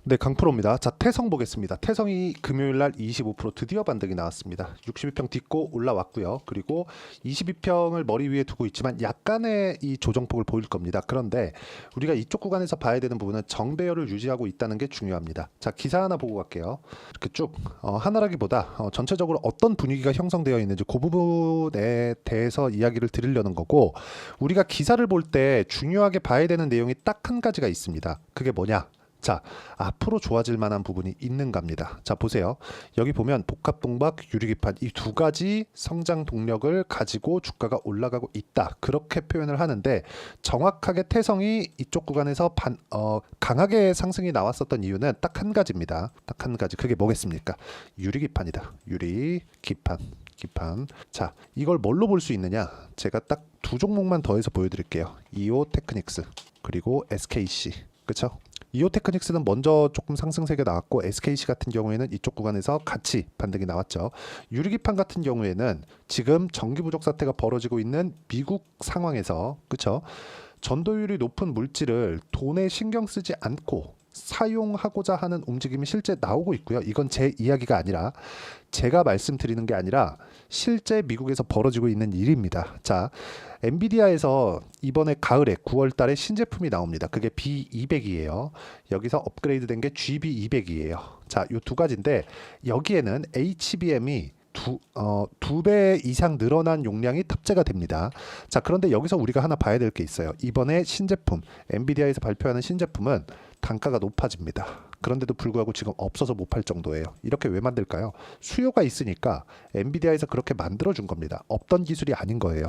네, 강프로입니다. 자, 태성 보겠습니다. 태성이 금요일 날 25% 드디어 반등이 나왔습니다. 62평 딛고 올라왔고요. 그리고 22평을 머리 위에 두고 있지만 약간의 이 조정폭을 보일 겁니다. 그런데 우리가 이쪽 구간에서 봐야 되는 부분은 정배열을 유지하고 있다는 게 중요합니다. 자, 기사 하나 보고 갈게요. 이렇게 쭉 하나라기보다 전체적으로 어떤 분위기가 형성되어 있는지 그 부분에 대해서 이야기를 드리려는 거고, 우리가 기사를 볼 때 중요하게 봐야 되는 내용이 딱 한 가지가 있습니다. 그게 뭐냐? 자, 앞으로 좋아질 만한 부분이 있는가입니다. 자, 보세요. 여기 보면 복합동박, 유리기판 이 두 가지 성장 동력을 가지고 주가가 올라가고 있다. 그렇게 표현을 하는데, 정확하게 태성이 이쪽 구간에서 강하게 상승이 나왔었던 이유는 딱 한 가지입니다. 딱 한 가지. 그게 뭐겠습니까? 유리기판이다. 유리기판. 자, 이걸 뭘로 볼 수 있느냐? 제가 딱 두 종목만 더해서 보여드릴게요. 이오 테크닉스 그리고 SKC. 그쵸? 이오 테크닉스는 먼저 조금 상승세가 나왔고, SKC 같은 경우에는 이쪽 구간에서 같이 반등이 나왔죠. 유리기판 같은 경우에는 지금 전기 부족 사태가 벌어지고 있는 미국 상황에서, 그쵸? 전도율이 높은 물질을 돈에 신경 쓰지 않고 사용하고자 하는 움직임이 실제 나오고 있고요. 이건 제 이야기가 아니라, 제가 말씀드리는 게 아니라 실제 미국에서 벌어지고 있는 일입니다. 자, 엔비디아에서 이번에 가을에 9월 달에 신제품이 나옵니다. 그게 B200이에요. 여기서 업그레이드 된 게 GB200이에요. 자, 이 두 가지인데, 여기에는 HBM이 두 배 이상 늘어난 용량이 탑재가 됩니다. 자, 그런데 여기서 우리가 하나 봐야 될 게 있어요. 이번에 신제품, 엔비디아에서 발표하는 신제품은 단가가 높아집니다. 그런데도 불구하고 지금 없어서 못 팔 정도예요. 이렇게 왜 만들까요? 수요가 있으니까 엔비디아에서 그렇게 만들어준 겁니다. 없던 기술이 아닌 거예요.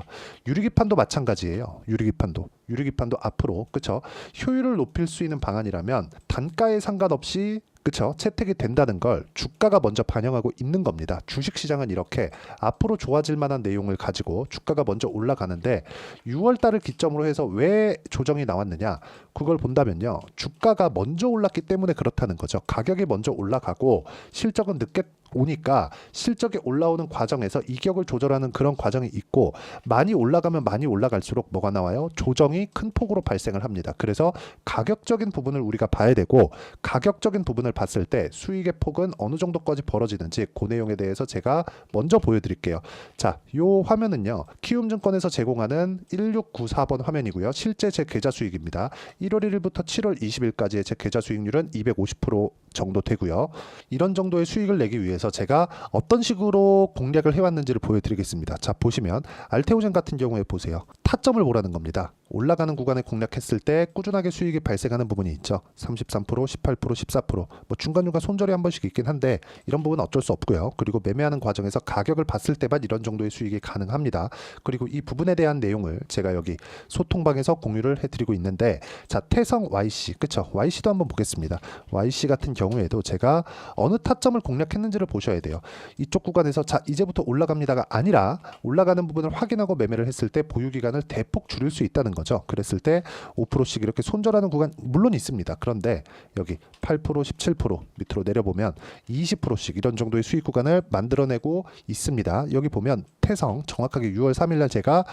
유리기판도 마찬가지예요. 유리기판도 앞으로, 그쵸? 효율을 높일 수 있는 방안이라면 단가에 상관없이, 그쵸? 채택이 된다는 걸 주가가 먼저 반영하고 있는 겁니다. 주식시장은 이렇게 앞으로 좋아질 만한 내용을 가지고 주가가 먼저 올라가는데, 6월 달을 기점으로 해서 왜 조정이 나왔느냐? 그걸 본다면요, 주가가 먼저 올랐기 때문에 그렇다는 거죠. 가격이 먼저 올라가고 실적은 늦게 오니까 실적이 올라오는 과정에서 이격을 조절하는 그런 과정이 있고, 많이 올라가면 많이 올라갈수록 뭐가 나와요? 조정이 큰 폭으로 발생을 합니다. 그래서 가격적인 부분을 우리가 봐야 되고, 가격적인 부분을 봤을 때 수익의 폭은 어느 정도까지 벌어지는지 그 내용에 대해서 제가 먼저 보여드릴게요. 자, 요 화면은요, 키움증권에서 제공하는 1694번 화면이고요. 실제 제 계좌 수익입니다. 1월 1일부터 7월 20일까지의 제 계좌 수익률은 250% 정도 되고요. 이런 정도의 수익을 내기 위해서 제가 어떤 식으로 공략을 해왔는지를 보여드리겠습니다. 자, 보시면 알테오젠 같은 경우에 보세요. 타점을 보라는 겁니다. 올라가는 구간에 공략했을 때 꾸준하게 수익이 발생하는 부분이 있죠. 33%, 18%, 14%. 뭐 중간중간 손절이 한 번씩 있긴 한데 이런 부분은 어쩔 수 없고요. 그리고 매매하는 과정에서 가격을 봤을 때만 이런 정도의 수익이 가능합니다. 그리고 이 부분에 대한 내용을 제가 여기 소통방에서 공유를 해드리고 있는데, 자, 태성 YC, 그쵸? YC도 한번 보겠습니다. YC 같은 경우에도 제가 어느 타점을 공략했는지를 보셔야 돼요. 이쪽 구간에서 자, 이제부터 올라갑니다가 아니라 올라가는 부분을 확인하고 매매를 했을 때 보유기간을 대폭 줄일 수 있다는 거죠. 그랬을 때 5%씩 이렇게 손절하는 구간 물론 있습니다. 그런데 여기 8%, 17% 밑으로 내려보면 20%씩 이런 정도의 수익 구간을 만들어내고 있습니다. 여기 보면 태성 정확하게 6월 3일날 제가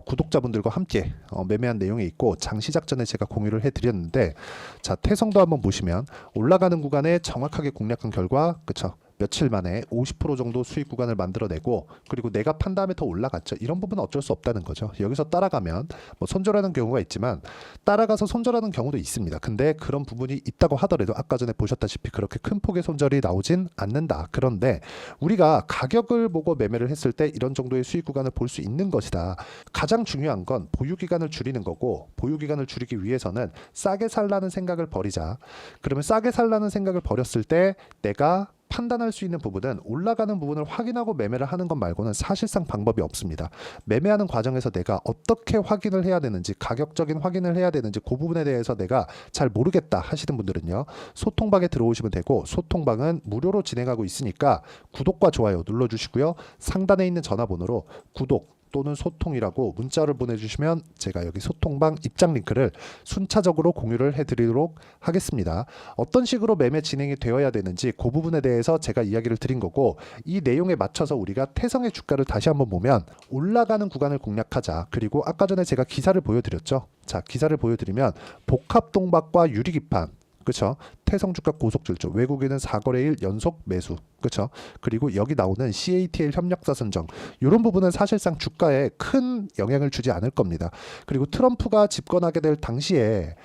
구독자분들과 함께 매매한 내용이 있고, 장 시작 전에 제가 공유를 해드렸는데, 자, 태성도 한번 보시면 올라가는 구간에 정확하게 공략한 결과, 그쵸? 며칠 만에 50% 정도 수익 구간을 만들어내고, 그리고 내가 판 다음에 더 올라갔죠. 이런 부분은 어쩔 수 없다는 거죠. 여기서 따라가면 뭐 손절하는 경우가 있지만 따라가서 손절하는 경우도 있습니다. 근데 그런 부분이 있다고 하더라도 아까 전에 보셨다시피 그렇게 큰 폭의 손절이 나오진 않는다. 그런데 우리가 가격을 보고 매매를 했을 때 이런 정도의 수익 구간을 볼 수 있는 것이다. 가장 중요한 건 보유기간을 줄이는 거고, 보유기간을 줄이기 위해서는 싸게 살라는 생각을 버리자. 그러면 싸게 살라는 생각을 버렸을 때 내가 판단할 수 있는 부분은 올라가는 부분을 확인하고 매매를 하는 것 말고는 사실상 방법이 없습니다. 매매하는 과정에서 내가 어떻게 확인을 해야 되는지, 가격적인 확인을 해야 되는지 그 부분에 대해서 내가 잘 모르겠다 하시는 분들은요, 소통방에 들어오시면 되고, 소통방은 무료로 진행하고 있으니까 구독과 좋아요 눌러주시고요. 상단에 있는 전화번호로 구독 또는 소통이라고 문자를 보내주시면 제가 여기 소통방 입장 링크를 순차적으로 공유를 해드리도록 하겠습니다. 어떤 식으로 매매 진행이 되어야 되는지 그 부분에 대해서 제가 이야기를 드린 거고, 이 내용에 맞춰서 우리가 태성의 주가를 다시 한번 보면 올라가는 구간을 공략하자. 그리고 아까 전에 제가 기사를 보여드렸죠. 자, 기사를 보여드리면 복합동박과 유리기판, 그렇죠? 태성 주가 고속질주, 외국인은 4거래일 연속 매수, 그렇죠? 그리고 여기 나오는 CATL 협력사 선정, 이런 부분은 사실상 주가에 큰 영향을 주지 않을 겁니다. 그리고 트럼프가 집권하게 될 당시에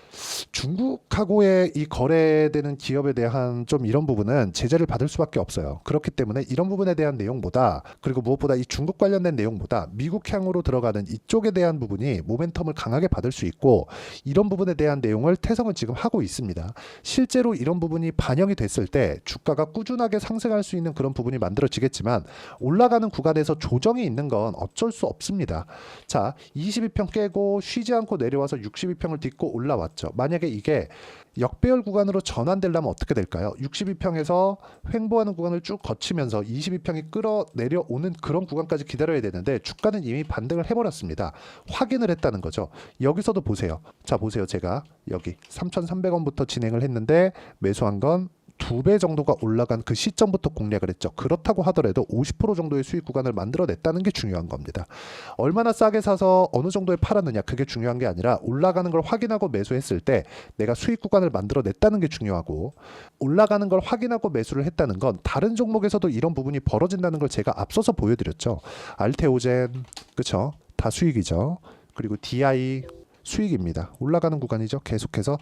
중국하고의 이 거래되는 기업에 대한 좀 이런 부분은 제재를 받을 수밖에 없어요. 그렇기 때문에 이런 부분에 대한 내용보다, 그리고 무엇보다 이 중국 관련된 내용보다 미국향으로 들어가는 이쪽에 대한 부분이 모멘텀을 강하게 받을 수 있고, 이런 부분에 대한 내용을 태성은 지금 하고 있습니다. 실제로 이런 부분이 반영이 됐을 때 주가가 꾸준하게 상승할 수 있는 그런 부분이 만들어지겠지만, 올라가는 구간에서 조정이 있는 건 어쩔 수 없습니다. 자, 22평 깨고 쉬지 않고 내려와서 62평을 딛고 올라왔죠. 만약에 이게 역배열 구간으로 전환되려면 어떻게 될까요? 62평에서 횡보하는 구간을 쭉 거치면서 22평이 끌어 내려오는 그런 구간까지 기다려야 되는데, 주가는 이미 반등을 해버렸습니다. 확인을 했다는 거죠. 여기서도 보세요. 자, 보세요. 제가 여기 3,300원부터 진행을 했는데 매수한 건 2배 정도가 올라간 그 시점부터 공략을 했죠. 그렇다고 하더라도 50% 정도의 수익 구간을 만들어냈다는 게 중요한 겁니다. 얼마나 싸게 사서 어느 정도에 팔았느냐, 그게 중요한 게 아니라 올라가는 걸 확인하고 매수했을 때 내가 수익 구간을 만들어냈다는 게 중요하고, 올라가는 걸 확인하고 매수를 했다는 건 다른 종목에서도 이런 부분이 벌어진다는 걸 제가 앞서서 보여드렸죠. 알테오젠, 그쵸? 다 수익이죠. 그리고 DI 수익입니다. 올라가는 구간이죠. 계속해서.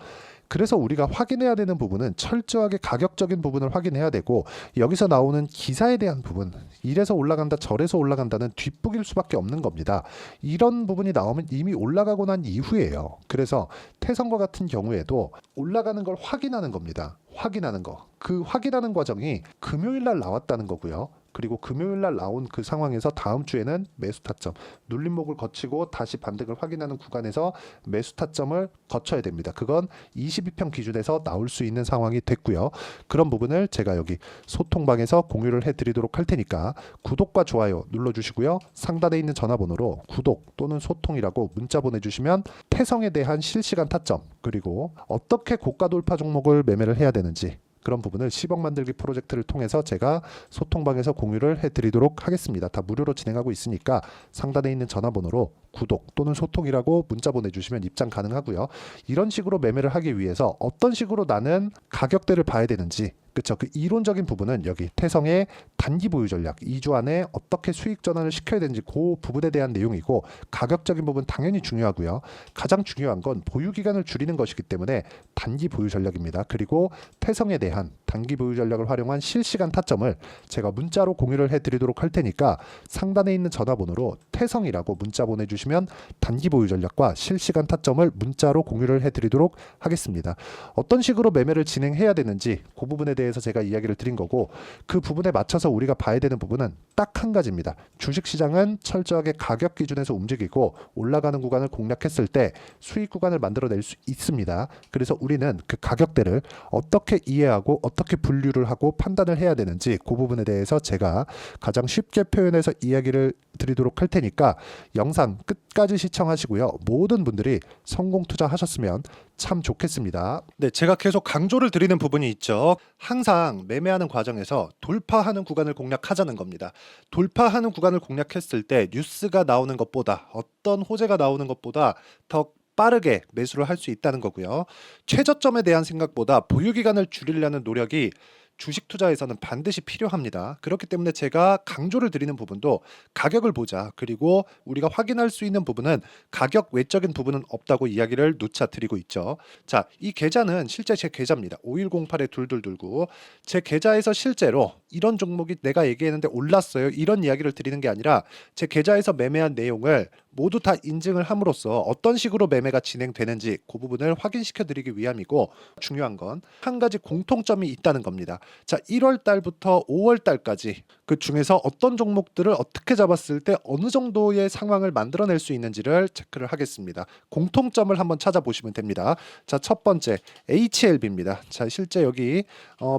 그래서 우리가 확인해야 되는 부분은 철저하게 가격적인 부분을 확인해야 되고, 여기서 나오는 기사에 대한 부분, 이래서 올라간다 저래서 올라간다는 뒷북일 수밖에 없는 겁니다. 이런 부분이 나오면 이미 올라가고 난 이후예요. 그래서 태성과 같은 경우에도 올라가는 걸 확인하는 겁니다. 확인하는 거. 그 확인하는 과정이 금요일 날 나왔다는 거고요. 그리고 금요일 날 나온 그 상황에서 다음 주에는 매수 타점, 눌림목을 거치고 다시 반등을 확인하는 구간에서 매수 타점을 거쳐야 됩니다. 그건 22평 기준에서 나올 수 있는 상황이 됐고요. 그런 부분을 제가 여기 소통방에서 공유를 해드리도록 할 테니까 구독과 좋아요 눌러주시고요. 상단에 있는 전화번호로 구독 또는 소통이라고 문자 보내주시면 태성에 대한 실시간 타점, 그리고 어떻게 고가 돌파 종목을 매매를 해야 되는지, 그런 부분을 10억 만들기 프로젝트를 통해서 제가 소통방에서 공유를 해드리도록 하겠습니다. 다 무료로 진행하고 있으니까 상단에 있는 전화번호로 구독 또는 소통이라고 문자 보내주시면 입장 가능하고요. 이런 식으로 매매를 하기 위해서 어떤 식으로 나는 가격대를 봐야 되는지, 그렇죠? 그 이론적인 부분은 여기 태성의 단기 보유 전략 2주 안에 어떻게 수익 전환을 시켜야 되는지 그 부분에 대한 내용이고, 가격적인 부분 당연히 중요하고요. 가장 중요한 건 보유 기간을 줄이는 것이기 때문에 단기 보유 전략입니다. 그리고 태성에 대한 단기 보유 전략을 활용한 실시간 타점을 제가 문자로 공유를 해드리도록 할 테니까 상단에 있는 전화번호로 태성이라고 문자 보내주시면 단기 보유 전략과 실시간 타점을 문자로 공유를 해드리도록 하겠습니다. 어떤 식으로 매매를 진행해야 되는지 그 부분에 대해서 제가 이야기를 드린 거고, 그 부분에 맞춰서 우리가 봐야 되는 부분은 딱 한 가지입니다. 주식시장은 철저하게 가격 기준에서 움직이고 올라가는 구간을 공략했을 때 수익 구간을 만들어낼 수 있습니다. 그래서 우리는 그 가격대를 어떻게 이해하고 어떻게 분류를 하고 판단을 해야 되는지 그 부분에 대해서 제가 가장 쉽게 표현해서 이야기를 드리도록 할 테니까 영상 끝까지 시청하시고요. 모든 분들이 성공 투자하셨으면 참 좋겠습니다. 네, 제가 계속 강조를 드리는 부분이 있죠. 항상 매매하는 과정에서 돌파하는 구간을 공략하자는 겁니다. 돌파하는 구간을 공략했을 때 뉴스가 나오는 것보다, 어떤 호재가 나오는 것보다 더 빠르게 매수를 할 수 있다는 거고요. 최저점에 대한 생각보다 보유 기간을 줄이려는 노력이 주식 투자에서는 반드시 필요합니다. 그렇기 때문에 제가 강조를 드리는 부분도 가격을 보자, 그리고 우리가 확인할 수 있는 부분은 가격 외적인 부분은 없다고 이야기를 누차 드리고 있죠. 자, 이 계좌는 실제 제 계좌입니다. 5108-2229. 제 계좌에서 실제로 이런 종목이 내가 얘기했는데 올랐어요, 이런 이야기를 드리는 게 아니라 제 계좌에서 매매한 내용을 모두 다 인증을 함으로써 어떤 식으로 매매가 진행되는지 그 부분을 확인시켜 드리기 위함이고, 중요한 건 한 가지 공통점이 있다는 겁니다. 자, 1월 달부터 5월 달까지 그 중에서 어떤 종목들을 어떻게 잡았을 때 어느 정도의 상황을 만들어낼 수 있는지를 체크를 하겠습니다. 공통점을 한번 찾아보시면 됩니다. 자, 첫 번째 HLB입니다. 자, 실제 여기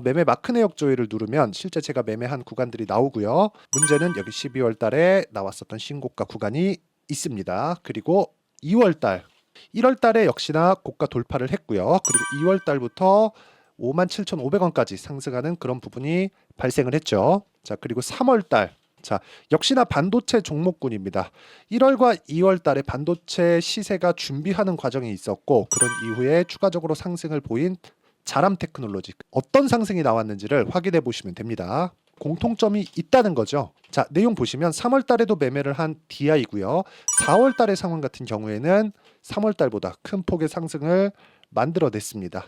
매매 마크 내역 조회를 누르면 실제 제가 매매한 구간들이 나오고요. 문제는 여기 12월 달에 나왔었던 신고가 구간이 있습니다. 그리고 2월 달, 1월 달에 역시나 고가 돌파를 했고요. 그리고 2월 달부터 57,500원까지 상승하는 그런 부분이 발생을 했죠. 자, 그리고 3월 달, 자, 역시나 반도체 종목군입니다. 1월과 2월 달에 반도체 시세가 준비하는 과정이 있었고, 그런 이후에 추가적으로 상승을 보인 자람 테크놀로지 어떤 상승이 나왔는지를 확인해 보시면 됩니다. 공통점이 있다는 거죠. 자, 내용 보시면 3월 달에도 매매를 한 DI고요. 4월 달의 상황 같은 경우에는 3월 달보다 큰 폭의 상승을 만들어냈습니다.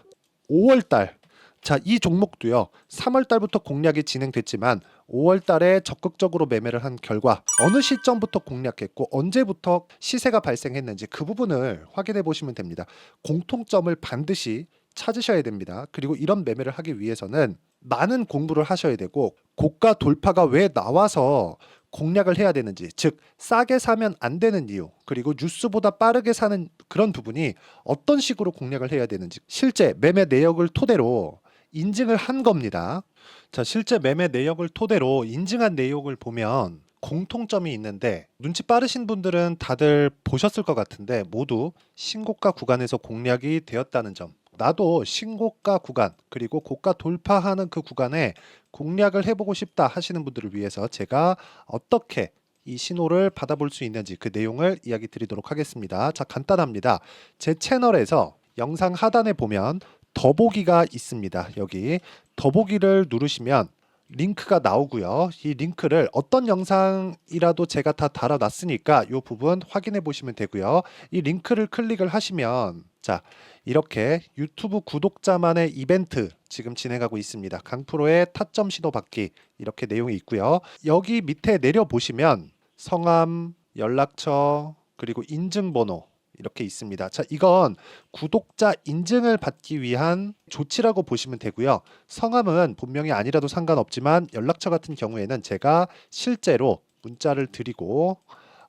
5월 달, 자, 이 종목도요. 3월 달부터 공략이 진행됐지만 5월 달에 적극적으로 매매를 한 결과 어느 시점부터 공략했고 언제부터 시세가 발생했는지 그 부분을 확인해 보시면 됩니다. 공통점을 반드시 찾으셔야 됩니다. 그리고 이런 매매를 하기 위해서는 많은 공부를 하셔야 되고 고가 돌파가 왜 나와서 공략을 해야 되는지, 즉 싸게 사면 안 되는 이유, 그리고 뉴스보다 빠르게 사는 그런 부분이 어떤 식으로 공략을 해야 되는지 실제 매매 내역을 토대로 인증을 한 겁니다. 자, 실제 매매 내역을 토대로 인증한 내용을 보면 공통점이 있는데 눈치 빠르신 분들은 다들 보셨을 것 같은데 모두 신고가 구간에서 공략이 되었다는 점. 나도 신고가 구간 그리고 고가 돌파하는 그 구간에 공략을 해보고 싶다 하시는 분들을 위해서 제가 어떻게 이 신호를 받아볼 수 있는지 그 내용을 이야기 드리도록 하겠습니다. 자, 간단합니다. 제 채널에서 영상 하단에 보면 더보기가 있습니다. 여기 더보기를 누르시면 링크가 나오고요. 이 링크를 어떤 영상이라도 제가 다 달아놨으니까 이 부분 확인해 보시면 되고요. 이 링크를 클릭을 하시면 자, 이렇게 유튜브 구독자만의 이벤트 지금 진행하고 있습니다. 강프로의 타점 신호 받기 이렇게 내용이 있고요. 여기 밑에 내려 보시면 성함, 연락처, 그리고 인증번호 이렇게 있습니다. 자, 이건 구독자 인증을 받기 위한 조치라고 보시면 되고요. 성함은 본명이 아니라도 상관없지만 연락처 같은 경우에는 제가 실제로 문자를 드리고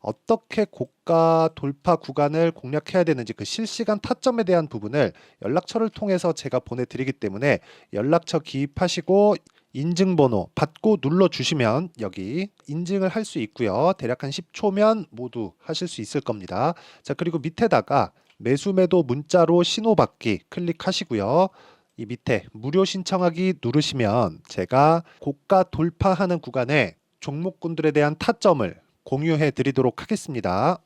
어떻게 고가 돌파 구간을 공략해야 되는지 그 실시간 타점에 대한 부분을 연락처를 통해서 제가 보내드리기 때문에 연락처 기입하시고 인증번호 받고 눌러주시면 여기 인증을 할 수 있고요. 대략 한 10초면 모두 하실 수 있을 겁니다. 자, 그리고 밑에다가 매수매도 문자로 신호받기 클릭하시고요. 이 밑에 무료 신청하기 누르시면 제가 고가 돌파하는 구간에 종목군들에 대한 타점을 공유해 드리도록 하겠습니다.